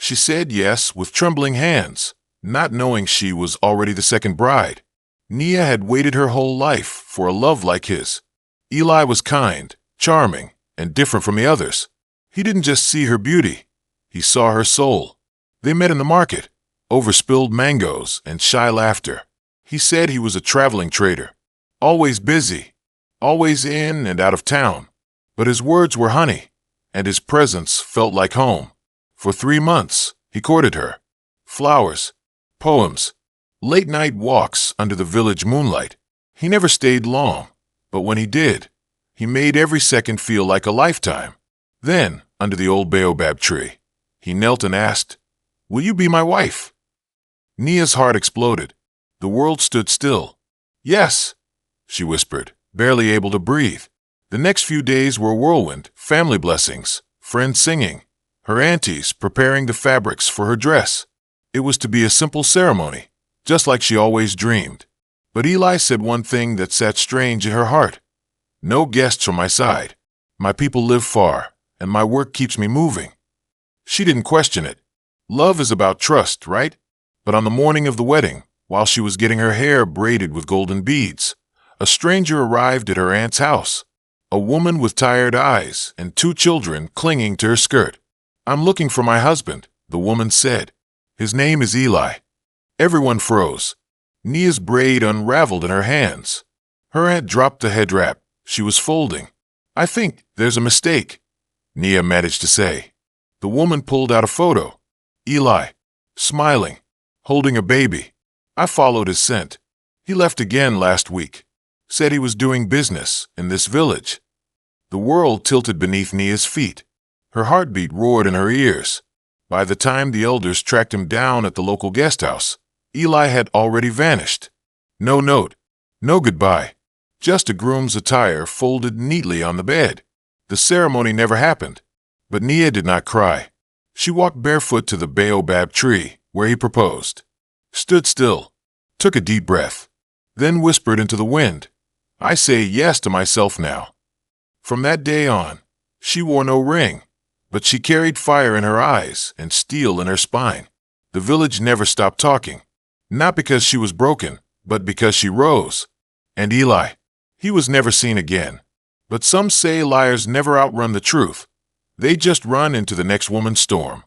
She said yes with trembling hands, not knowing she was already the second bride. Nia had waited her whole life for a love like his. Eli was kind, charming, and different from the others. He didn't just see her beauty, he saw her soul. They met in the market, over spilled mangoes and shy laughter. He said he was a traveling trader, always busy, always in and out of town. But his words were honey, and his presence felt like home. For 3 months, he courted her. Flowers, poems, late-night walks under the village moonlight. He never stayed long, but when he did, he made every second feel like a lifetime. Then, under the old baobab tree, he knelt and asked, "Will you be my wife?" Nia's heart exploded. The world stood still. "Yes," she whispered, barely able to breathe. The next few days were a whirlwind, family blessings, friends singing, her aunties preparing the fabrics for her dress. It was to be a simple ceremony, just like she always dreamed. But Eli said one thing that sat strange in her heart. "No guests from my side. My people live far, and my work keeps me moving." She didn't question it. Love is about trust, right? But on the morning of the wedding, while she was getting her hair braided with golden beads, a stranger arrived at her aunt's house. A woman with tired eyes and 2 children clinging to her skirt. "I'm looking for my husband," the woman said. "His name is Eli." Everyone froze. Nia's braid unraveled in her hands. Her aunt dropped the head wrap she was folding. "I think there's a mistake," Nia managed to say. The woman pulled out a photo. Eli, smiling, holding a baby. "I followed his scent. He left again last week. Said he was doing business in this village." The world tilted beneath Nia's feet. Her heartbeat roared in her ears. By the time the elders tracked him down at the local guest house, Eli had already vanished. No note, no goodbye, just a groom's attire folded neatly on the bed. The ceremony never happened, but Nia did not cry. She walked barefoot to the baobab tree where he proposed, stood still, took a deep breath, then whispered into the wind, "I say yes to myself now." From that day on, she wore no ring, but she carried fire in her eyes and steel in her spine. The village never stopped talking, not because she was broken, but because she rose. And Eli, he was never seen again. But some say liars never outrun the truth. They just run into the next woman's storm.